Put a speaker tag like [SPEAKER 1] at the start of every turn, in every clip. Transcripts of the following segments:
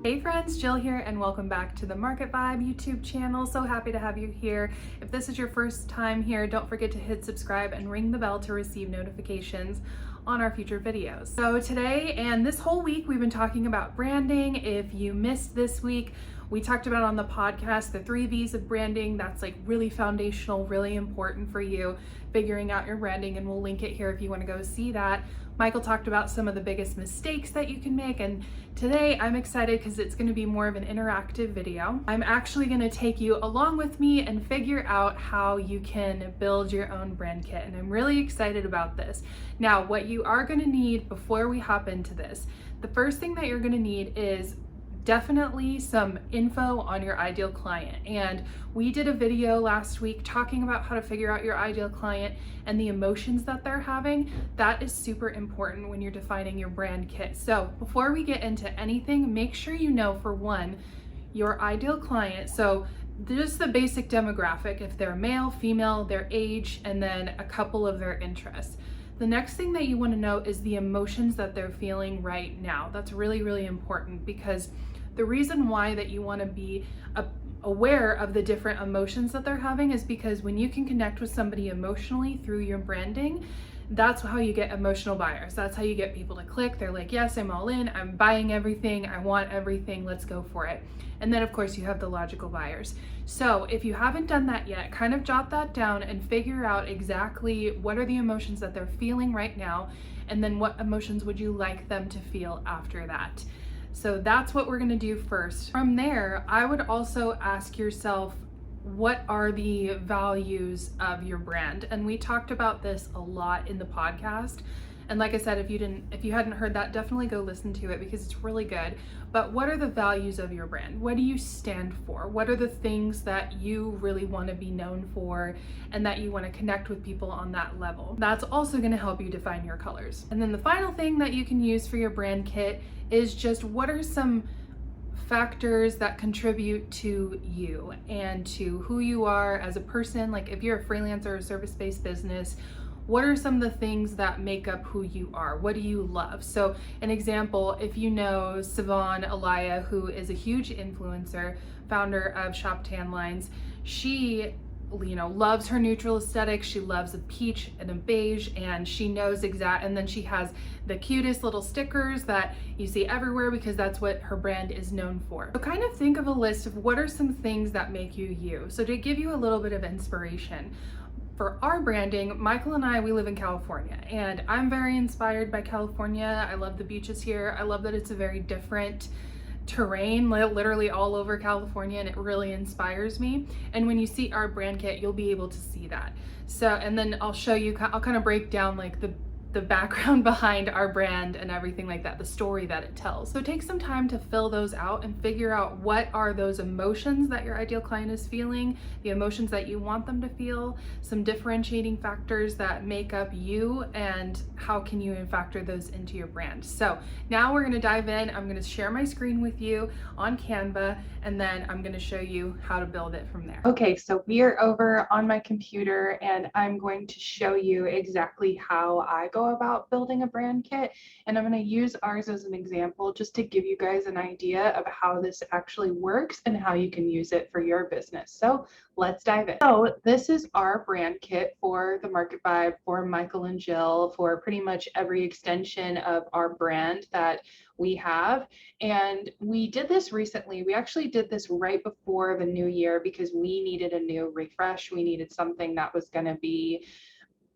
[SPEAKER 1] Hey friends, Jill here and welcome back to the Market Vibe YouTube channel. So happy to have you here. If this is your first time here, don't forget to hit subscribe and ring the bell to receive notifications on our future videos. So today and this whole week we've been talking about branding. If you missed this week, we talked about on the podcast the 3 V's of branding. That's like really foundational, really important for you figuring out your branding, and we'll link it here if you want to go see that. Michael talked about some of the biggest mistakes that you can make, and today I'm excited because it's going to be more of an interactive video. I'm actually going to take you along with me and figure out how you can build your own brand kit, and I'm really excited about this. Now, what you are going to need before we hop into this, the first thing that you're going to need is definitely some info on your ideal client. And we did a video last week talking about how to figure out your ideal client and the emotions that they're having. That is super important when you're defining your brand kit. So before we get into anything, make sure you know, for one, your ideal client. So just the basic demographic, if they're male, female, their age, and then a couple of their interests. The next thing that you want to know is the emotions that they're feeling right now. That's really, really important, because the reason why that you want to be aware of the different emotions that they're having is because when you can connect with somebody emotionally through your branding, that's how you get emotional buyers. That's how you get people to click. They're like, yes, I'm all in, I'm buying everything, I want everything, let's go for it. And then of course you have the logical buyers. So if you haven't done that yet, kind of jot that down and figure out exactly what are the emotions that they're feeling right now, and then what emotions would you like them to feel after that. So that's what we're going to do first. From there, I would also ask yourself, what are the values of your brand? And we talked about this a lot in the podcast. And like I said, if you hadn't heard that, definitely go listen to it because it's really good. But what are the values of your brand? What do you stand for? What are the things that you really want to be known for and that you want to connect with people on that level? That's also going to help you define your colors. And then the final thing that you can use for your brand kit is just what are some factors that contribute to you and to who you are as a person. Like if you're a freelancer or a service-based business, what are some of the things that make up who you are? What do you love? So an example, if you know Sivan Alaya, who is a huge influencer, founder of Shop Tan Lines, she loves her neutral aesthetic. She loves a peach and a beige, and she knows and then she has the cutest little stickers that you see everywhere because that's what her brand is known for. So kind of think of a list of what are some things that make you you. So to give you a little bit of inspiration, for our branding, Michael and I, we live in California, and I'm very inspired by California. I love the beaches here. I love that it's a very different terrain, literally all over California, and it really inspires me. And when you see our brand kit, you'll be able to see that. So, and then I'll show you, I'll kind of break down like the background behind our brand and everything like that, the story that it tells. So take some time to fill those out and figure out what are those emotions that your ideal client is feeling, the emotions that you want them to feel, some differentiating factors that make up you, and how can you factor those into your brand. So now we're gonna dive in. I'm gonna share my screen with you on Canva, and then I'm gonna show you how to build it from there. Okay, so we are over on my computer, and I'm going to show you exactly how I go about building a brand kit, and I'm going to use ours as an example just to give you guys an idea of how this actually works and how you can use it for your business. So let's dive in. So this is our brand kit for the Market Vibe, for Michael and Jill, for pretty much every extension of our brand that we have. And we did this recently. We actually did this right before the new year because we needed a new refresh. We needed something that was going to be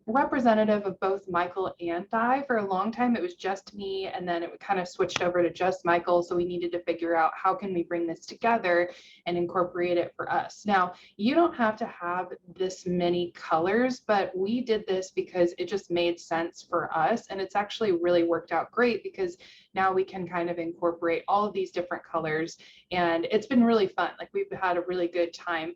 [SPEAKER 1] representative of both Michael and I. For a long time, it was just me, and then it kind of switched over to just Michael. So we needed to figure out how can we bring this together and incorporate it for us. Now, you don't have to have this many colors, but we did this because it just made sense for us. And it's actually really worked out great because now we can kind of incorporate all of these different colors. And it's been really fun. Like we've had a really good time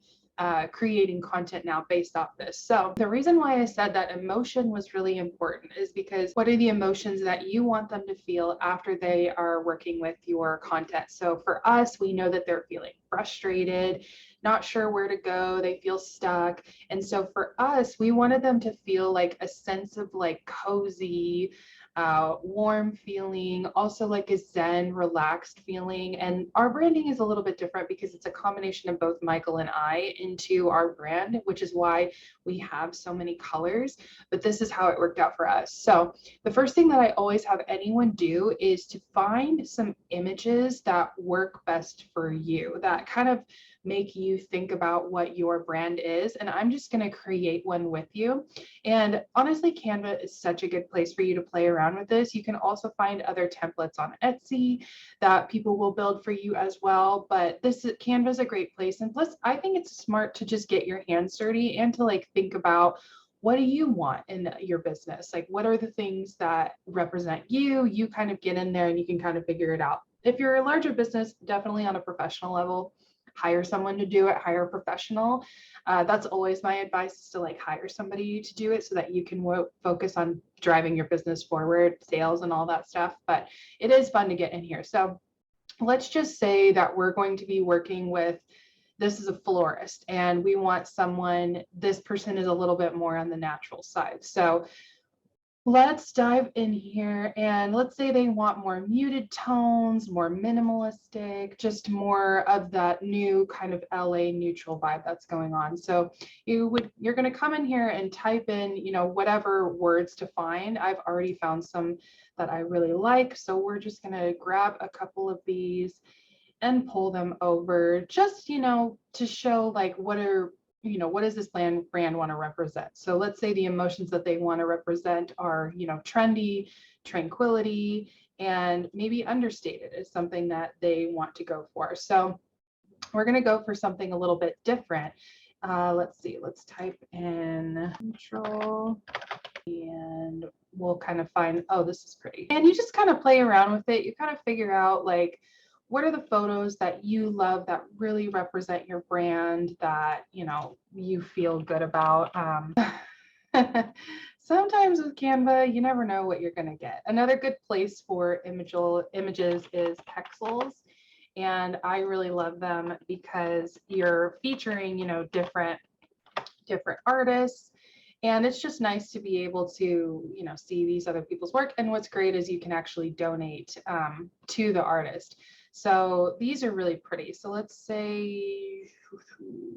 [SPEAKER 1] creating content now based off this. So the reason why I said that emotion was really important is because what are the emotions that you want them to feel after they are working with your content? So for us, we know that they're feeling frustrated, not sure where to go, they feel stuck. And so for us, we wanted them to feel like a sense of like cozy, warm feeling, also like a zen, relaxed feeling. And our branding is a little bit different because it's a combination of both Michael and I into our brand, which is why we have so many colors. But this is how it worked out for us. So the first thing that I always have anyone do is to find some images that work best for you, that kind of make you think about what your brand is. And I'm just going to create one with you. And honestly, Canva is such a good place for you to play around with this. You can also find other templates on Etsy that people will build for you as well. But Canva is a great place. And plus, I think it's smart to just get your hands dirty and to like think about, what do you want in your business? Like, what are the things that represent you? You kind of get in there and you can kind of figure it out. If you're a larger business, definitely on a professional level, hire someone to do it, hire a professional. That's always my advice, is to like hire somebody to do it so that you can focus on driving your business forward, sales and all that stuff. But it is fun to get in here. So let's just say that we're going to be working with, this is a florist, and we want someone, this person is a little bit more on the natural side. So let's dive in here, and let's say they want more muted tones, more minimalistic, just more of that new kind of LA neutral vibe that's going on. So you're going to come in here and type in, whatever words to find. I've already found some that I really like, so we're just going to grab a couple of these and pull them over, just to show like what does this brand want to represent. So let's say the emotions that they want to represent are, trendy, tranquility, and maybe understated is something that they want to go for. So we're going to go for something a little bit different. Let's see, let's type in neutral, and we'll kind of find, oh, this is pretty. And you just kind of play around with it. You kind of figure out like, what are the photos that you love that really represent your brand, that you feel good about. Sometimes with Canva, you never know what you're going to get. Another good place for images is Pexels, and I really love them because you're featuring different artists. And it's just nice to be able to, see these other people's work. And what's great is you can actually donate to the artist. So these are really pretty. So let's say,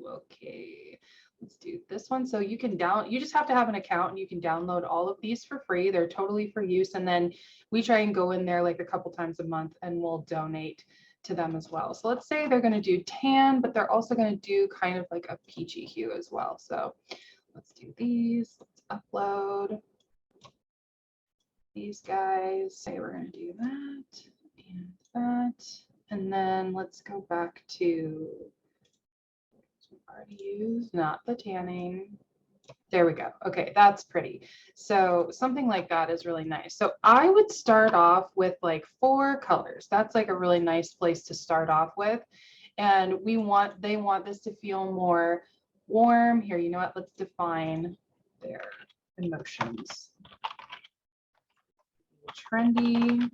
[SPEAKER 1] okay, let's do this one. So you just have to have an account, and you can download all of these for free. They're totally for use. And then we try and go in there like a couple times a month, and we'll donate to them as well. So let's say they're going to do tan, but they're also going to do kind of like a peachy hue as well. So let's do these. Let's upload these guys. Say we're going to do that and that. And then let's go back to already used, not the tanning. There we go. Okay, that's pretty. So something like that is really nice. So I would start off with like 4 colors. That's like a really nice place to start off with. And they want this to feel more warm. Here, you know what? Let's define their emotions. Trendy,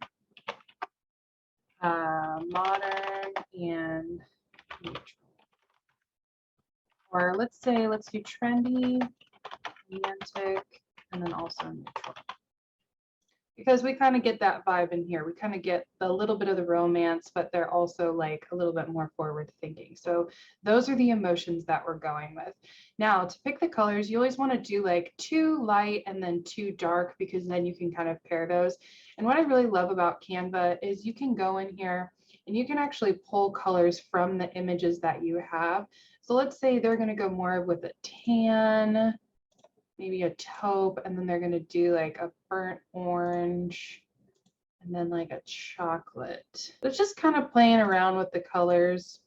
[SPEAKER 1] modern, and neutral. Or let's do trendy, romantic, and then also neutral. Because we kind of get that vibe in here. We kind of get a little bit of the romance, but they're also like a little bit more forward thinking. So those are the emotions that we're going with. Now to pick the colors, you always want to do like 2 light and then 2 dark, because then you can kind of pair those. And what I really love about Canva is you can go in here and you can actually pull colors from the images that you have. So let's say they're going to go more with a tan, maybe a taupe, and then they're going to do like a burnt orange, and then like a chocolate. It's just kind of playing around with the colors.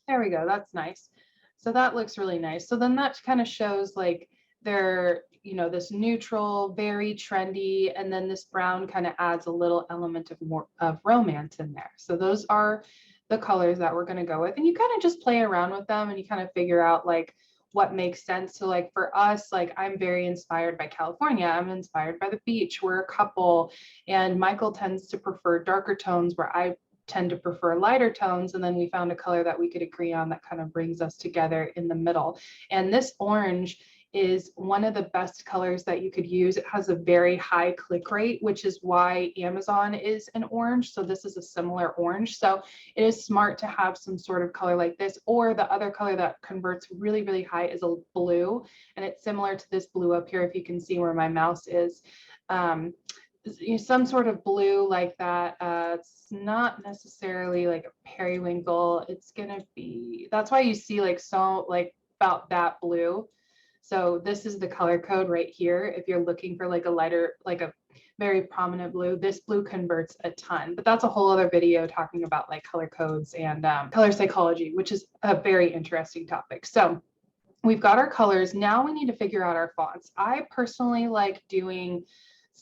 [SPEAKER 1] There we go. That's nice. So that looks really nice. So then that kind of shows like they're, this neutral, very trendy, and then this brown kind of adds a little element of romance in there. So those are the colors that we're going to go with. And you kind of just play around with them, and you kind of figure out like what makes sense. So like for us, like I'm very inspired by California. I'm inspired by the beach. We're a couple, and Michael tends to prefer darker tones where I tend to prefer lighter tones. And then we found a color that we could agree on that kind of brings us together in the middle. And this orange is one of the best colors that you could use. It has a very high click rate, which is why Amazon is an orange. So this is a similar orange. So it is smart to have some sort of color like this, or the other color that converts really, really high is a blue. And it's similar to this blue up here, if you can see where my mouse is. Some sort of blue like that. It's not necessarily like a periwinkle. It's gonna be, that's why you see like so like about that blue. So this is the color code right here. If you're looking for like a lighter, like a very prominent blue, this blue converts a ton, but that's a whole other video talking about like color codes and color psychology, which is a very interesting topic. So we've got our colors. Now we need to figure out our fonts. I personally like doing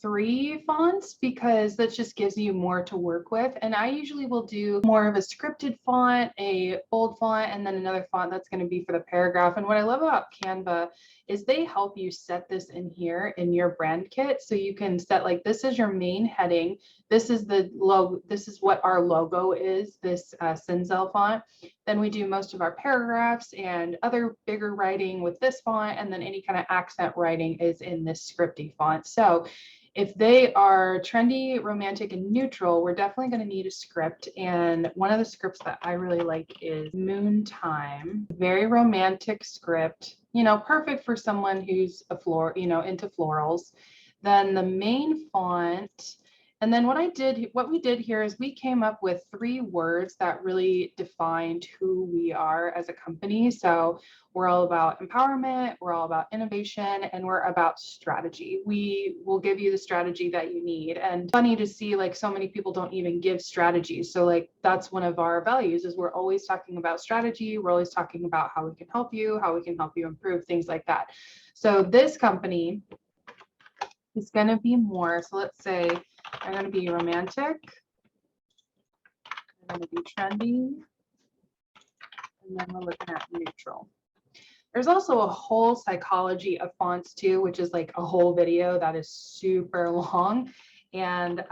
[SPEAKER 1] 3 fonts because that just gives you more to work with. And I usually will do more of a scripted font, a bold font, and then another font that's going to be for the paragraph. And what I love about Canva is they help you set this in here in your brand kit. So you can set like, this is your main heading. This is the logo. This is what our logo is, this Cinzel font. Then we do most of our paragraphs and other bigger writing with this font. And then any kind of accent writing is in this scripty font. So if they are trendy, romantic, and neutral, we're definitely going to need a script. And one of the scripts that I really like is Moontime. Very romantic script, you know, perfect for someone who's into florals. Then the main font. And then what we did here is we came up with 3 words that really defined who we are as a company. So we're all about empowerment, we're all about innovation, and we're about strategy. We will give you the strategy that you need. And funny to see like so many people don't even give strategies. So like that's one of our values is we're always talking about strategy. We're always talking about how we can help you, how we can help you improve, things like that. So this company is going to be more, so let's say I'm going to be romantic, I'm going to be trendy, and then we're looking at neutral. There's also a whole psychology of fonts too, which is like a whole video that is super long and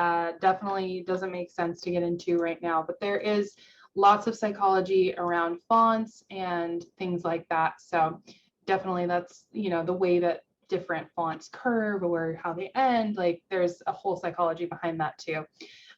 [SPEAKER 1] definitely doesn't make sense to get into right now, but there is lots of psychology around fonts and things like that. So definitely that's, you know, the way that different fonts curve or how they end, like there's a whole psychology behind that too.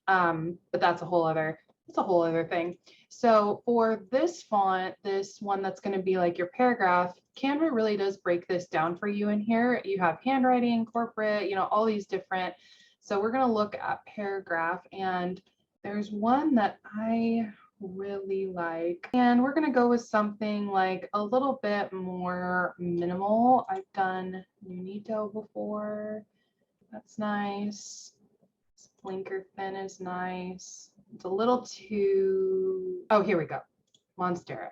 [SPEAKER 1] But that's a whole other thing. So for this font, this one that's going to be like your paragraph, Canva really does break this down for you in here. You have handwriting, corporate, you know, all these different. So we're going to look at paragraph, and there's one that I really like, and we're going to go with something like a little bit more minimal. I've done Unito before. That's nice. Blinker thin is nice. It's a little too, oh, here we go. Monstera.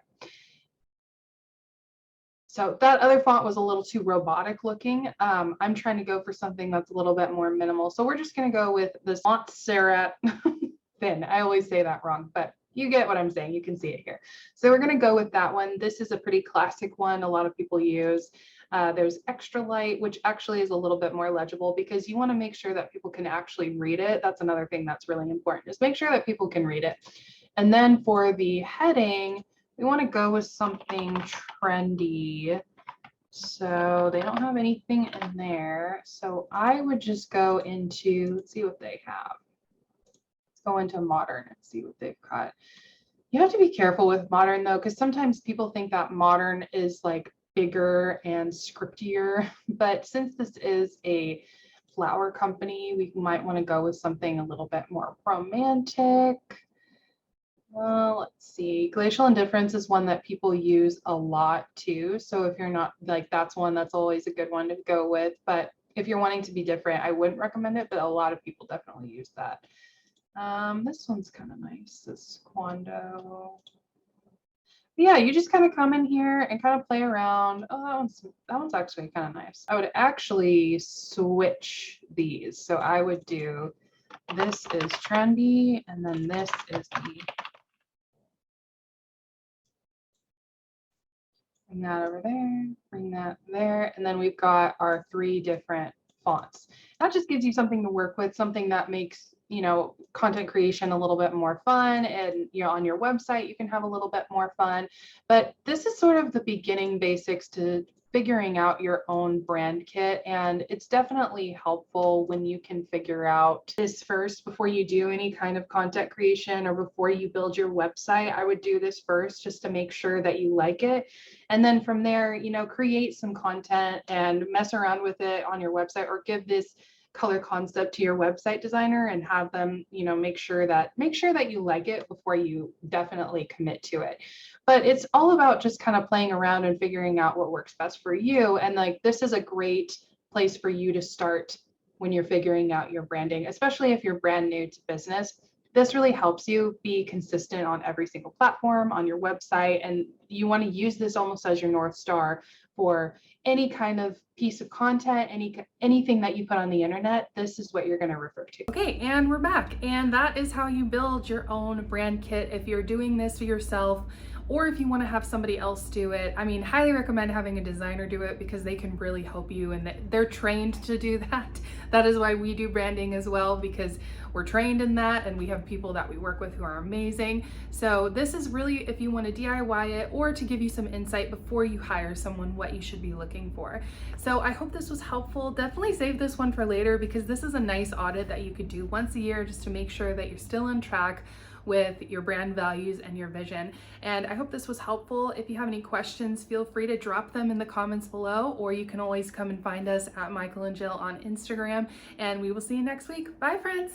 [SPEAKER 1] So that other font was a little too robotic looking. I'm trying to go for something that's a little bit more minimal. So we're just going to go with this Monstera thin. I always say that wrong, but you get what I'm saying. You can see it here. So we're going to go with that one. This is a pretty classic one. A lot of people use. There's extra light, which actually is a little bit more legible because you want to make sure that people can actually read it. That's another thing that's really important, is make sure that people can read it. And then for the heading, we want to go with something trendy. So they don't have anything in there. So I would just go into, let's see what they have. Go into modern and see what they've got. You have to be careful with modern though, because sometimes people think that modern is like bigger and scriptier, but since this is a flower company, we might want to go with something a little bit more romantic. Let's see, glacial indifference is one that people use a lot too. So if you're not like, that's one that's always a good one to go with. But if you're wanting to be different, I wouldn't recommend it, but a lot of people definitely use that. This one's kind of nice, this Quando. Yeah, you just kind of come in here and kind of play around. Oh, that one's actually kind of nice. I would actually switch these. So I would do, this is trendy, and then this is the, bring that over there, bring that there, and then we've got our 3 different fonts. That just gives you something to work with, something that makes, you know, content creation a little bit more fun, and you know, on your website you can have a little bit more fun. But this is sort of the beginning basics to figuring out your own brand kit. And it's definitely helpful when you can figure out this first before you do any kind of content creation or before you build your website. I would do this first just to make sure that you like it. And then from there, create some content and mess around with it on your website, or give this color concept to your website designer and have them, make sure that you like it before you definitely commit to it. But it's all about just kind of playing around and figuring out what works best for you. And like, this is a great place for you to start when you're figuring out your branding, especially if you're brand new to business. This really helps you be consistent on every single platform on your website. And you want to use this almost as your North Star for any kind of piece of content, anything that you put on the internet. This is what you're going to refer to. Okay, and we're back. And that is how you build your own brand kit. If you're doing this for yourself, or if you want to have somebody else do it, I mean, highly recommend having a designer do it, because they can really help you and they're trained to do that. That is why we do branding as well, because we're trained in that and we have people that we work with who are amazing. So this is really if you want to DIY it, or to give you some insight before you hire someone, what you should be looking for. So I hope this was helpful. Definitely save this one for later, because this is a nice audit that you could do once a year just to make sure that you're still on track with your brand values and your vision. And I hope this was helpful. If you have any questions, feel free to drop them in the comments below, or you can always come and find us at Michael and Jill on Instagram, and we will see you next week. Bye, friends.